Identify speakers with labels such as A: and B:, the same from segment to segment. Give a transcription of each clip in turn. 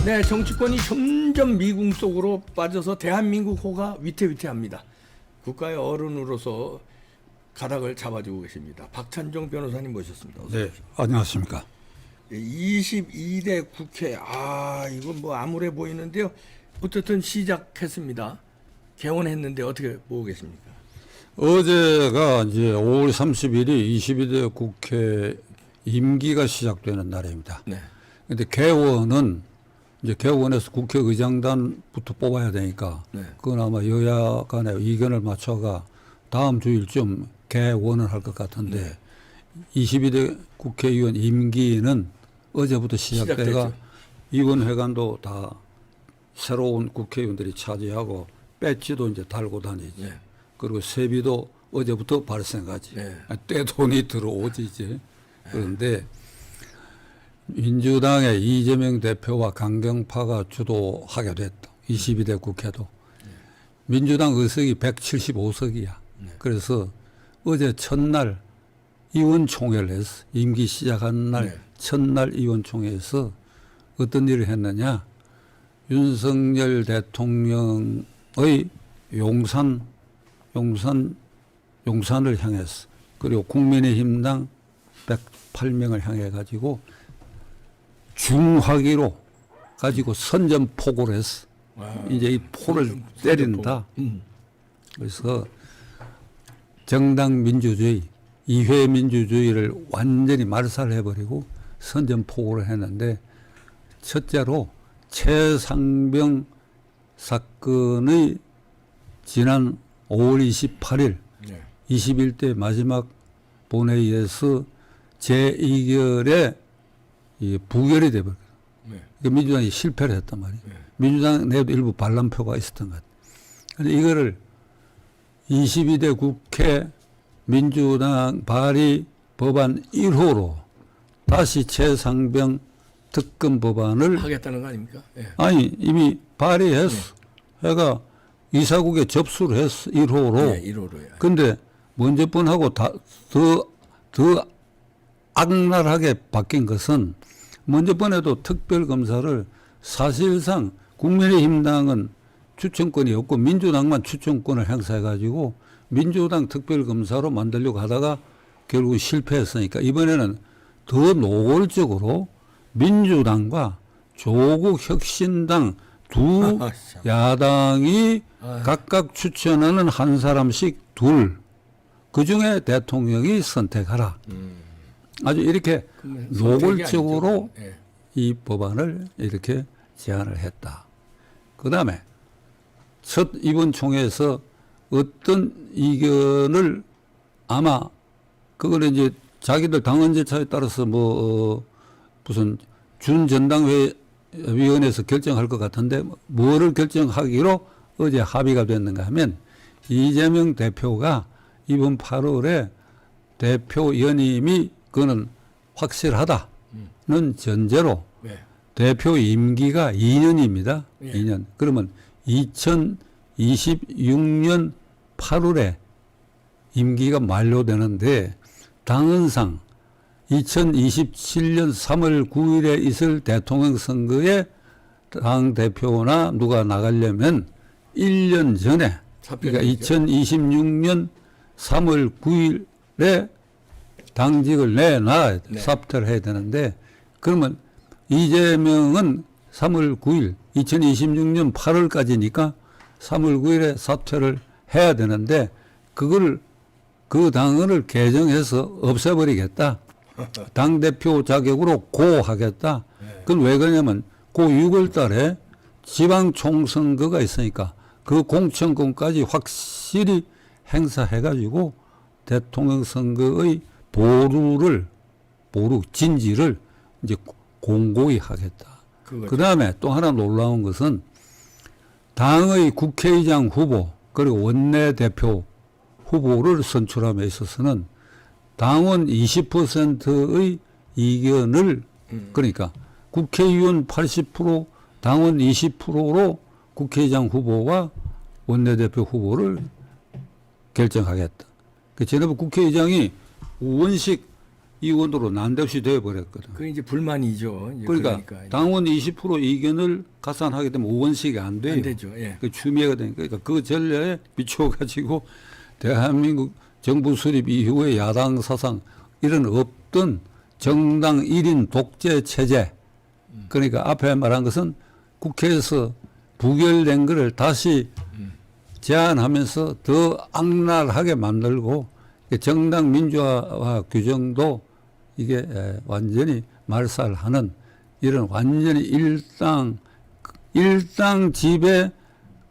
A: 네, 정치권이 점점 미궁 속으로 빠져서 대한민국 호가 위태위태합니다. 국가의 어른으로서 가닥을 잡아주고 계십니다. 박찬종 변호사님 모셨습니다. 어서
B: 네,
A: 오십시오.
B: 안녕하십니까.
A: 22대 국회, 이건 뭐 암울해 보이는데요. 어쨌든 시작했습니다. 개원했는데 어떻게 보고 계십니까?
B: 어제가 이제 5월 30일이 22대 국회 임기가 시작되는 날입니다.
A: 네.
B: 근데 개원은 이제 개원에서 국회의장단부터 뽑아야 되니까
A: 네.
B: 그건 아마 여야 간의 의견을 맞춰가 다음 주일쯤 개원을 할 것 같은데 22대 국회의원 임기는 어제부터 시작돼가
A: 시작됐죠.
B: 의원회관도 다 새로운 국회의원들이 차지하고 배지도 이제 달고 다니지.
A: 네.
B: 그리고 세비도 어제부터 발생하지.
A: 네.
B: 떼돈이 들어오지 이제. 그런데 민주당의 이재명 대표와 강경파가 주도하게 됐다. 22대 국회도. 민주당 의석이 175석이야. 그래서 어제 첫날 의원총회를 했어. 임기 시작한 날
A: 네.
B: 첫날 의원총회에서 어떤 일을 했느냐. 윤석열 대통령의 용산을 향해서 그리고 국민의힘당 108명을 향해 가지고 중화기로 가지고 선전포고를 했어. 이제 이 포를 때린다. 그래서 정당 민주주의, 이회 민주주의를 완전히 말살해버리고 선전포고를 했는데 첫째로 최상병 사건의 지난 5월 28일
A: 네.
B: 21대 마지막 본회의에서 제2결에 부결이 돼버렸어요.
A: 네.
B: 민주당이 실패를 했단 말이에요. 민주당 내에도 일부 반란표가 있었던 것 같아요. 그런데 이거를 22대 국회 민주당 발의 법안 1호로 다시 최상병 특검 법안을
A: 하겠다는 거 아닙니까? 네.
B: 아니 이미 발의했어. 해가 이사국에 접수를 했어. 1호로.
A: 네, 1호로요.
B: 근데 먼저 번하고 더 악랄하게 바뀐 것은 먼저 번에도 특별검사를 사실상 국민의힘당은 추천권이 없고 민주당만 추천권을 행사해가지고 민주당 특별검사로 만들려고 하다가 결국 실패했으니까 이번에는 더 노골적으로 민주당과 조국 혁신당 두 야당이 각각 추천하는 한 사람씩 둘. 그중에 대통령이 선택하라. 아주 이렇게 노골적으로
A: 네.
B: 이 법안을 이렇게 제안을 했다. 그 다음에 첫 이번 총회에서 어떤 의견을 아마 그거는 이제 자기들 당원 제차에 따라서 무슨 준전당위원회에서 결정할 것 같은데 뭐를 결정하기로 어제 합의가 됐는가 하면 이재명 대표가 이번 8월에 대표 연임이 그거는 확실하다는 전제로
A: 네.
B: 대표 임기가 2년입니다.
A: 예.
B: 2년. 그러면 2026년 8월에 임기가 만료되는데 당헌상 2027년 3월 9일에 있을 대통령 선거에 당 대표나 누가 나가려면 1년 전에 그러니까 2026년 3월 9일에 당직을 내놔야 돼.
A: 네.
B: 사퇴를 해야 되는데 그러면 이재명은 3월 9일 2026년 8월까지니까 3월 9일에 사퇴를 해야 되는데 그걸 그 당헌을 개정해서 없애버리겠다. 당대표 자격으로 고하겠다. 그건 왜 그러냐면 그 6월 달에 지방총선거가 있으니까 그 공천권까지 확실히 행사해가지고 대통령 선거의 진지를 이제 공고히 하겠다. 그 다음에 또 하나 놀라운 것은 당의 국회의장 후보 그리고 원내대표 후보를 선출함에 있어서는 당원 20%의 이견을 그러니까 국회의원 80% 당원 20%로 국회의장 후보와 원내대표 후보를 결정하겠다. 지난번 국회의장이 원식 이원으로 난데없이 되어버렸거든.
A: 그 이제 불만이죠. 이제
B: 그러니까 당원 20% 이견을 가산하게 되면 5원씩이 안 돼요.
A: 안 되죠. 예.
B: 그 추미애가 되니까 그러니까 그 전례에 비추어가지고 대한민국 정부 수립 이후의 야당 사상 이런 없던 정당 1인 독재 체제. 그러니까 앞에 말한 것은 국회에서 부결된 것을 다시 제안하면서 더 악랄하게 만들고 정당 민주화 규정도 이게 완전히 말살하는 이런 완전히 일당 지배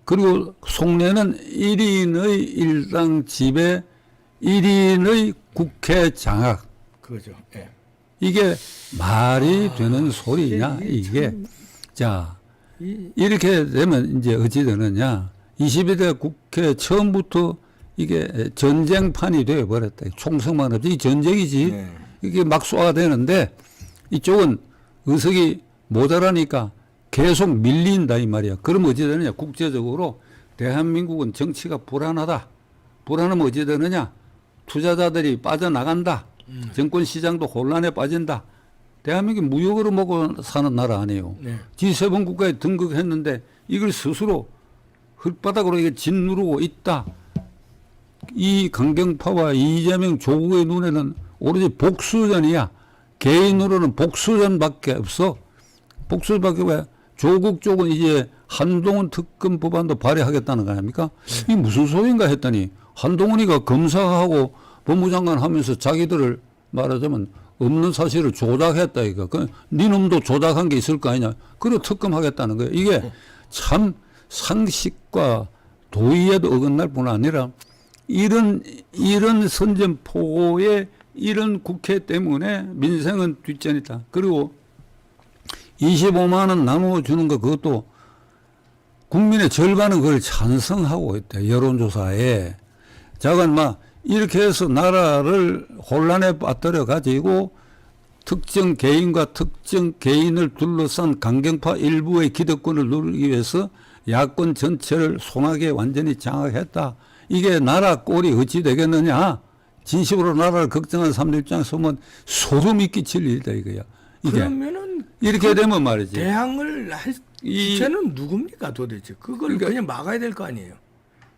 B: 그리고 속내는 1인의 일당 지배 1인의 국회 장악.
A: 그거죠. 예.
B: 이게 말이 되는 소리냐 이게. 자 이렇게 되면 이제 어찌 되느냐. 22대 국회 처음부터 이게 전쟁판이 되어버렸다. 총성만 없이 전쟁이지.
A: 네.
B: 이게 막 쏘아대는데 이쪽은 의석이 모자라니까 계속 밀린다 이 말이야. 그럼 어찌 되느냐. 국제적으로 대한민국은 정치가 불안하다. 불안하면 어찌 되느냐. 투자자들이 빠져나간다. 정권 시장도 혼란에 빠진다. 대한민국이 무역으로 먹고 사는 나라 아니에요.
A: 네.
B: G7 국가에 등극했는데 이걸 스스로 흙바닥으로 이게 짓누르고 있다. 이 강경파와 이재명 조국의 눈에는 오로지 복수전이야. 개인으로는 복수전밖에 없어. 복수전밖에 왜? 조국 쪽은 이제 한동훈 특검 법안도 발의하겠다는 거 아닙니까? 이게 무슨 소리인가 했더니 한동훈이가 검사하고 법무장관 하면서 자기들을 말하자면 없는 사실을 조작했다 이거. 네 놈도 조작한 게 있을 거 아니냐. 그래 특검하겠다는 거예요. 이게 참 상식과 도의에도 어긋날 뿐 아니라 이런 선전포고의 이런 국회 때문에 민생은 뒷전이다. 그리고 25만 원 나누어주는 거 그것도 국민의 절반은 그걸 찬성하고 있대. 여론조사에. 자간 막 이렇게 해서 나라를 혼란에 빠뜨려 가지고 특정 개인과 특정 개인을 둘러싼 강경파 일부의 기득권을 누리기 위해서 야권 전체를 손아귀에 완전히 장악했다. 이게 나라 꼴이 어찌 되겠느냐. 진심으로 나라를 걱정하는 사람들 입장에서 보면 소름이 끼칠 일이다 이거야. 이게
A: 그러면은
B: 이렇게 되면 말이지.
A: 대항을 할 주체는 누굽니까 도대체? 그걸
B: 그러니까
A: 그냥 막아야 될 거 아니에요.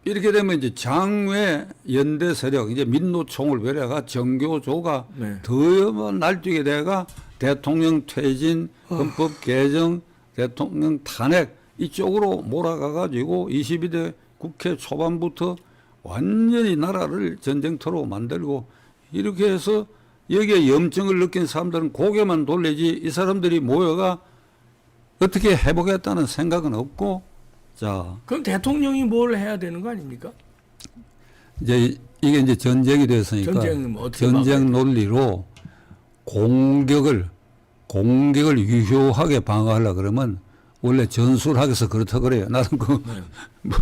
B: 이렇게 되면 이제 장외 연대 세력, 이제 민노총을 벌여가 정교조가
A: 네.
B: 더 날뛰게 돼가 대통령 퇴진, 헌법 개정, 대통령 탄핵 이쪽으로 몰아가가지고 22대 국회 초반부터 완전히 나라를 전쟁터로 만들고 이렇게 해서 여기에 염증을 느낀 사람들은 고개만 돌리지 이 사람들이 모여가 어떻게 해보겠다는 생각은 없고 자.
A: 그럼 대통령이 뭘 해야 되는 거 아닙니까?
B: 이제 이게 이제 전쟁이 됐으니까
A: 전쟁은 어떻게
B: 전쟁 논리로 공격을 유효하게 방어하려 그러면 원래 전술학에서 그렇다 그래요. 나는 뭐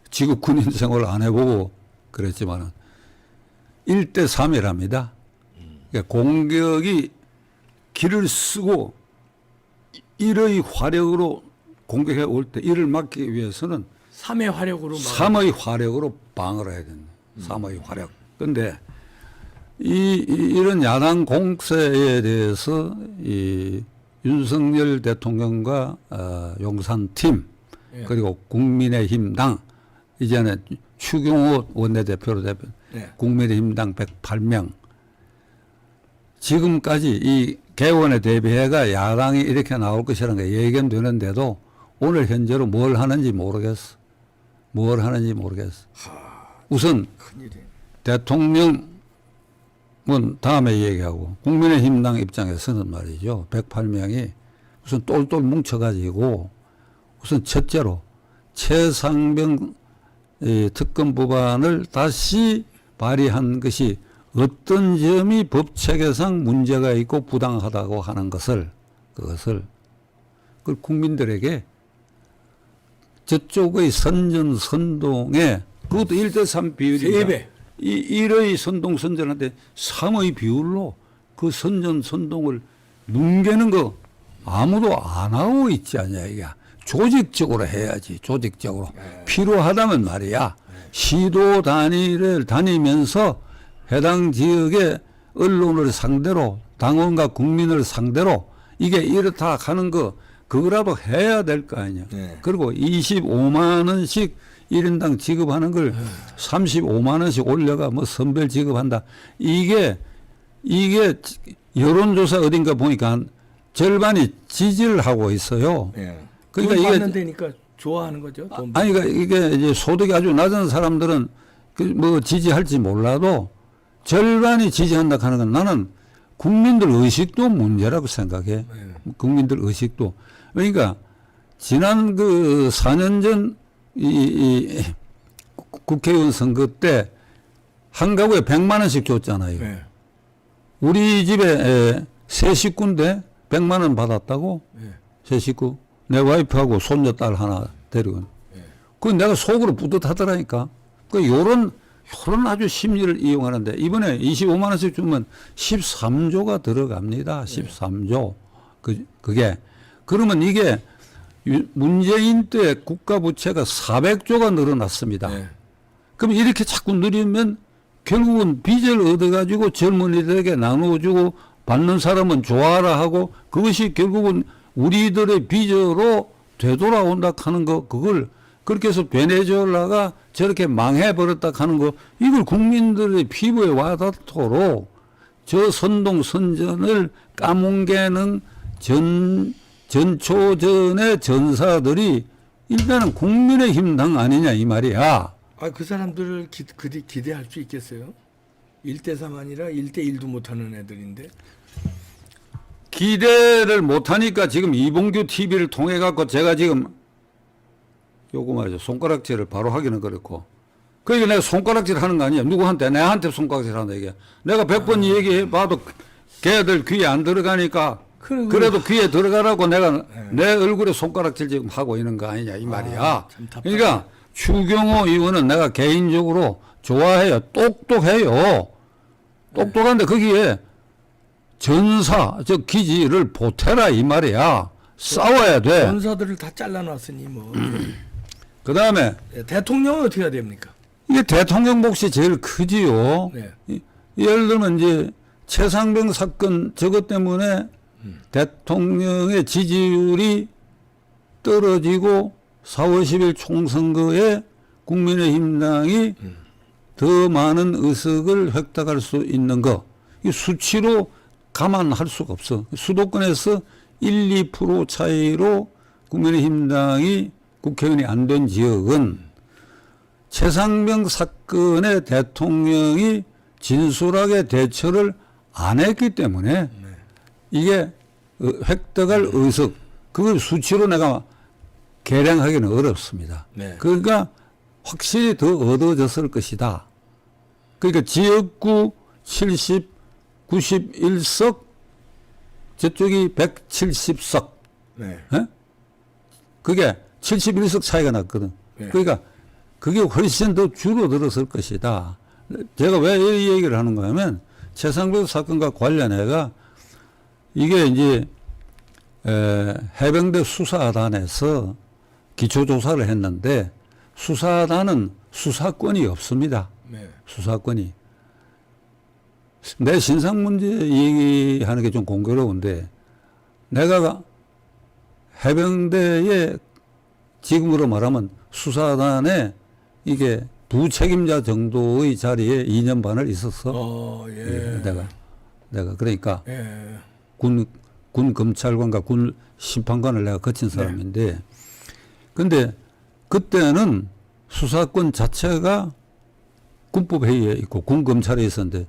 B: 지금 군인 생활을 안 해보고 그랬지만은 1대 3이랍니다. 그러니까 공격이 길을 쓰고 1의 화력으로 공격해 올 때 이를 막기 위해서는
A: 3의 화력으로
B: 3의 화력으로 방어를 해야 된다. 3의 화력. 그런데 이런 야당 공세에 대해서 이 윤석열 대통령과 용산팀
A: 예.
B: 그리고 국민의힘당 이제는 추경호 원내대표로 대표
A: 네.
B: 국민의힘당 108명 지금까지 이 개원에 대비해가 야당이 이렇게 나올 것이라는 게 예견되는데도 오늘 현재로 뭘 하는지 모르겠어. 우선
A: 큰일이네.
B: 대통령은 다음에 얘기하고 국민의힘당 입장에서는 말이죠. 108명이 우선 똘똘 뭉쳐가지고 우선 첫째로 최상병 특검 법안을 다시 발의한 것이 어떤 점이 법체계상 문제가 있고 부당하다고 하는 그것을 국민들에게 저쪽의 선전선동에 그것도 1대3 비율이니까
A: 3배.
B: 1의 선동선전한테 3의 비율로 그 선전선동을 뭉개는 거 아무도 안 하고 있지 않냐 이게. 조직적으로 해야지. 조직적으로. 필요하다면 말이야. 시도 단위를 다니면서 해당 지역에 언론을 상대로 당원과 국민을 상대로 이게 이렇다 하는 거 그거라도 해야 될 거 아니야.
A: 네.
B: 그리고 25만 원씩 1인당 지급하는 걸 35만 원씩 올려가 뭐 선별 지급한다. 이게 여론조사 어딘가 보니까 절반이 지지를 하고 있어요.
A: 예.
B: 그러니까
A: 돈
B: 이게
A: 받는 데니까 좋아하는 거죠. 돈
B: 아니, 그러니까 이게 이제 소득이 아주 낮은 사람들은 그 뭐 지지할지 몰라도 절반이 지지한다 하는 건 나는 국민들 의식도 문제라고 생각해. 국민들 의식도. 그러니까 지난 그 4년 전 이 국회의원 선거 때 한 가구에 100만 원씩 줬잖아요.
A: 예.
B: 우리 집에 세 식구인데 100만 원 받았다고?
A: 예.
B: 세 식구. 내 와이프하고 손녀 딸 하나 데리고. 그 내가 속으로 뿌듯하더라니까. 그 요런 아주 심리를 이용하는데 이번에 25만 원씩 주면 13조가 들어갑니다. 13조. 그게. 그러면 이게 문재인 때 국가 부채가 400조가 늘어났습니다.
A: 네.
B: 그럼 이렇게 자꾸 늘리면 결국은 빚을 얻어가지고 젊은이들에게 나누어주고 받는 사람은 좋아라 하고 그것이 결국은 우리들의 빚으로 되돌아온다 하는 거 그걸 그렇게 해서 베네수엘라가 저렇게 망해버렸다 하는 거 이걸 국민들의 피부에 와닿도록 저 선동선전을 까뭉개는 전초전의 전사들이 일단은 국민의힘 당 아니냐 이 말이야.
A: 그 사람들을 기대할 수 있겠어요? 1대3 아니라 1대1도 못하는 애들인데.
B: 기대를 못하니까 지금 이봉규 TV를 통해 갖고 제가 지금 요거 말이죠. 손가락질을 바로 하기는 그렇고. 그러니까 내가 손가락질 하는 거 아니야. 누구한테? 내한테 손가락질 한다 이게. 내가 100번 얘기해 봐도 걔들 귀에 안 들어가니까 그래도 귀에 들어가라고 내가 내 얼굴에 손가락질 지금 하고 있는 거 아니냐 이 말이야. 그러니까 추경호 의원은 내가 개인적으로 좋아해요. 똑똑해요. 똑똑한데 거기에 전사, 기지를 보태라 이 말이야. 싸워야 돼.
A: 전사들을 다 잘라놨으니 뭐.
B: 그 다음에
A: 대통령은 어떻게 해야 됩니까?
B: 이게 대통령 몫이 제일 크지요.
A: 네.
B: 예를 들면 이제 최상병 사건 저것 때문에 대통령의 지지율이 떨어지고 4월 10일 총선거에 국민의힘당이 더 많은 의석을 획득할 수 있는 거. 이 수치로 감안할 수가 없어. 수도권에서 1, 2% 차이로 국민의힘당이 국회의원이 안 된 지역은 최상병 사건의 대통령이 진솔하게 대처를 안 했기 때문에 이게 획득할 의석, 그걸 수치로 내가 계량하기는 어렵습니다.
A: 네.
B: 그러니까 확실히 더 얻어졌을 것이다. 그러니까 지역구 91석, 저쪽이 170석.
A: 네.
B: 그게 71석 차이가 났거든.
A: 네.
B: 그러니까 그게 훨씬 더 줄어들었을 것이다. 제가 왜 이 얘기를 하는가 하면 최상병 사건과 관련해가 이게 이제 해병대 수사단에서 기초조사를 했는데 수사단은 수사권이 없습니다.
A: 네.
B: 수사권이. 내 신상 문제 얘기하는 게 좀 공교로운데 내가 해병대의 지금으로 말하면 수사단에 이게 부책임자 정도의 자리에 2년 반을 있었어.
A: 예.
B: 내가 그러니까
A: 예.
B: 군 검찰관과 군 심판관을 내가 거친 사람인데 근데 그때는 수사권 자체가 군법회의에 있고 군 검찰에 있었는데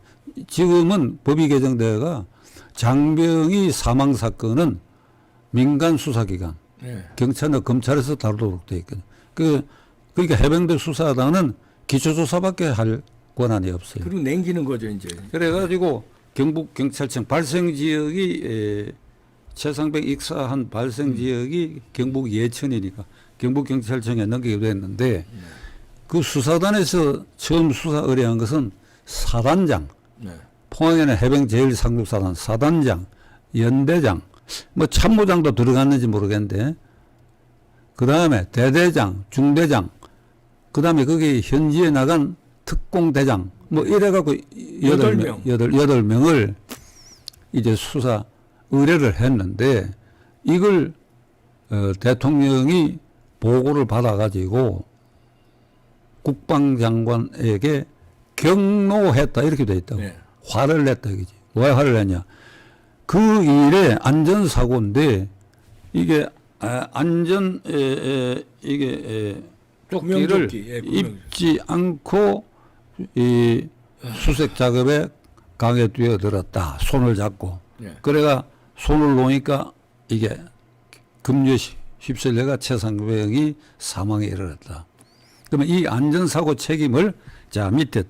B: 지금은 법이 개정되어가 장병이 사망 사건은 민간 수사기관
A: 네.
B: 경찰이나 검찰에서 다루도록 되어 있거든요. 그러니까 해병대 수사단은 기초조사밖에 할 권한이 없어요.
A: 그리고 냉기는 거죠 이제.
B: 그래가지고 경북경찰청 발생지역이 최상병 익사한 발생지역이 경북 예천이니까 경북경찰청에 넘기게 됐는데 그 수사단에서 처음 수사 의뢰한 것은 사단장,
A: 네.
B: 포항에는 해병 제1상륙사단 사단장, 연대장, 뭐 참모장도 들어갔는지 모르겠는데 그 다음에 대대장, 중대장, 그 다음에 거기 현지에 나간 특공대장 뭐 이래갖고 여덟 명을 이제 수사 의뢰를 했는데 이걸 대통령이 보고를 받아가지고 국방장관에게 경로했다 이렇게 돼 있다고.
A: 네.
B: 화를 냈다 이거지. 왜 화를 냈냐? 그 일에 안전사고인데 이게 이게 조끼를
A: 구명조끼, 예,
B: 입지 않고 이 수색 작업에 강에 뛰어들었다. 손을 잡고.
A: 네.
B: 그래가 손을 놓으니까 이게 급류 휩쓸려가 최상병이 사망에 이르렀다. 그러면 이 안전사고 책임을 자 밑에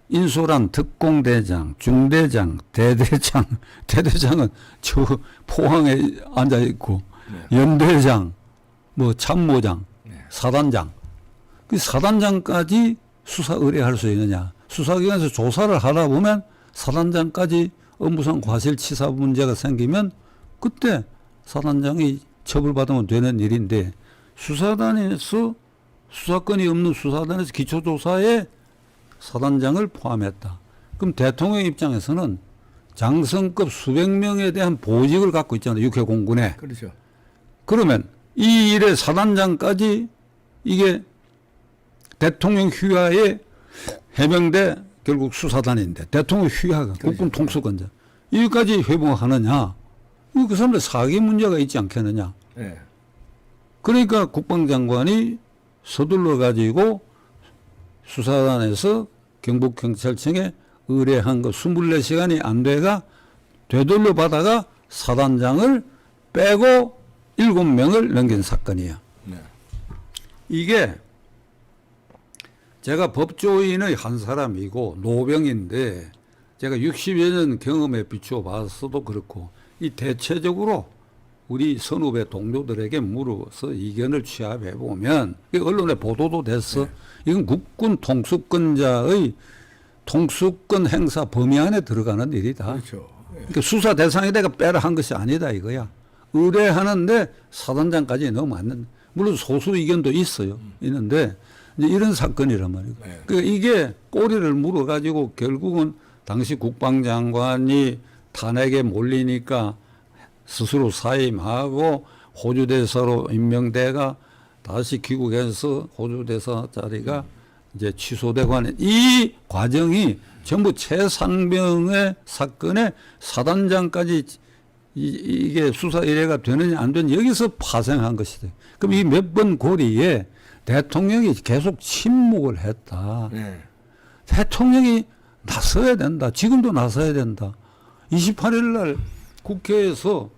B: 인솔한 특공대장, 중대장, 대대장, 대대장은 저 포항에 앉아 있고 연대장, 뭐 참모장, 사단장, 그 사단장까지 수사 의뢰할 수 있느냐? 수사기관에서 조사를 하다 보면 사단장까지 업무상 과실치사 문제가 생기면 그때 사단장이 처벌받으면 되는 일인데 수사단에서 수사권이 없는 수사단에서 기초조사에 사단장을 포함했다. 그럼 대통령 입장에서는 장성급 수백 명에 대한 보직을 갖고 있잖아요. 육해공군에.
A: 그렇죠.
B: 그러면 이 일의 사단장까지 이게 대통령 휘하에 해명돼 결국 수사단인데 대통령 휘하가
A: 그렇죠.
B: 국군 통수권자 여기까지 회복하느냐? 이거 그 사람들 사기 문제가 있지 않겠느냐?
A: 네.
B: 그러니까 국방장관이 서둘러 가지고 수사단에서 경북경찰청에 의뢰한 거 24시간이 안 돼가 되돌려 받아가 사단장을 빼고 7명을 넘긴 사건이야.
A: 네.
B: 이게 제가 법조인의 한 사람이고 노병인데 제가 60여 년 경험에 비추어 봤어도 그렇고 이 대체적으로 우리 선후배 동료들에게 물어서 의견을 취합해 보면 언론에 보도도 됐어. 이건 국군 통수권자의 통수권 행사 범위 안에 들어가는 일이다.
A: 그렇죠. 예.
B: 그러니까 수사 대상에 내가 빼라 한 것이 아니다 이거야. 의뢰하는데 사단장까지 너무 안 물론 소수 의견도 있어요. 있는데 이제 이런 사건이란 말이고.
A: 네.
B: 그러니까 이게 꼬리를 물어가지고 결국은 당시 국방장관이 탄핵에 몰리니까 스스로 사임하고 호주 대사로 임명돼가 다시 귀국해서 호주 대사 자리가 이제 취소되고 하는 이 과정이 전부 최상병의 사건에 사단장까지 이게 수사 의뢰가 되느냐 안 되느냐 여기서 파생한 것이다. 그럼 이 몇 번 고리에 대통령이 계속 침묵을 했다.
A: 네.
B: 대통령이 나서야 된다. 지금도 나서야 된다. 28일 날 국회에서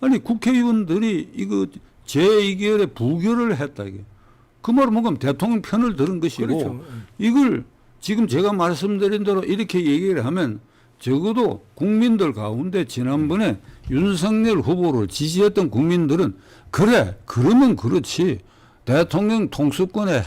B: 아니 국회의원들이 이거 제2결에 부결을 했다 이게. 그 말은 뭔가 대통령 편을 들은 것이고
A: 그렇죠.
B: 이걸 지금 제가 말씀드린 대로 이렇게 얘기를 하면 적어도 국민들 가운데 지난번에 윤석열 후보를 지지했던 국민들은 그래 그러면 그렇지 대통령 통수권의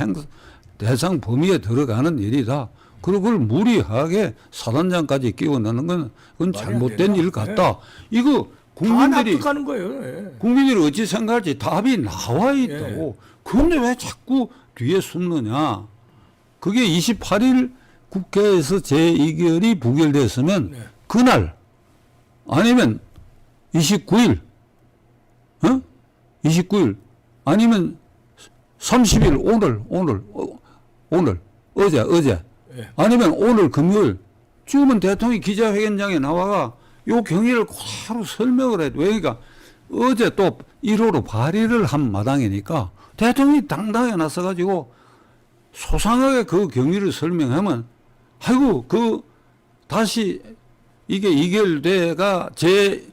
B: 대상 범위에 들어가는 일이다. 그리고 그걸 무리하게 사단장까지 끼워 넣는 건 그건 잘못된 일 같다. 이거
A: 다
B: 국민들이
A: 납득하는 거예요. 예.
B: 국민들이 어찌 생각할지 답이 나와 있다고. 그런데 왜 자꾸 뒤에 숨느냐. 그게 28일 국회에서 제2결이 부결됐으면
A: 네.
B: 그날 아니면 29일 29일 아니면 30일 오늘 어제
A: 예.
B: 아니면 오늘 금요일 지금은 대통령이 기자회견장에 나와가 요 경위를 바로 설명을 해도 그러니까 어제 또 1호로 발의를 한 마당이니까 대통령이 당당하게 나서가지고 소상하게 그 경위를 설명하면 아이고 그 다시 이게 이결돼가 제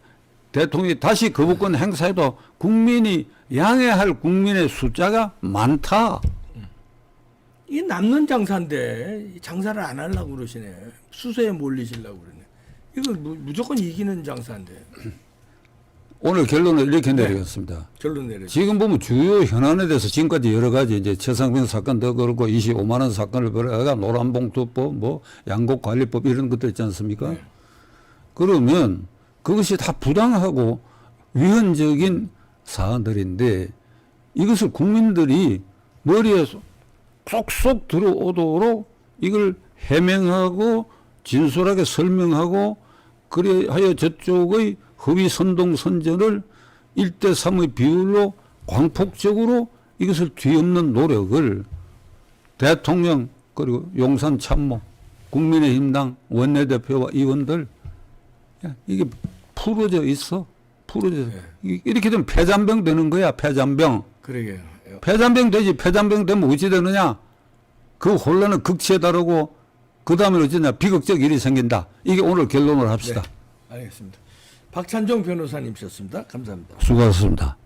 B: 대통령이 다시 거부권 행사해도 국민이 양해할 국민의 숫자가 많다.
A: 이 남는 장사인데 장사를 안 하려고 그러시네. 수세에 몰리시려고 그러네. 이거 무조건 이기는 장사인데.
B: 오늘 결론을 이렇게 내리겠습니다.
A: 결론 내려.
B: 지금 보면 주요 현안에 대해서 지금까지 여러 가지 이제 최상병 사건도 그렇고 25만 원 사건을 벌여가 노란봉투법 뭐 양곡관리법 이런 것들 있지 않습니까?
A: 네.
B: 그러면 그것이 다 부당하고 위헌적인 사안들인데 이것을 국민들이 머리에 쏙쏙 들어오도록 이걸 해명하고 진솔하게 설명하고 그래하여 저쪽의 허위 선동 선전을 1대3의 비율로 광폭적으로 이것을 뒤엎는 노력을 대통령 그리고 용산 참모 국민의힘당 원내대표와 의원들 이게 풀어져 있어. 풀어져. 이렇게 되면 폐잔병 되는 거야. 폐잔병.
A: 그러게요.
B: 폐잔병 되지. 폐잔병 되면 어찌 되느냐. 그 혼란을 극치에 다루고 그 다음에 어쩌냐. 비극적 일이 생긴다. 이게 오늘 결론을 합시다.
A: 네, 알겠습니다. 박찬종 변호사님이셨습니다. 감사합니다.
B: 수고하셨습니다.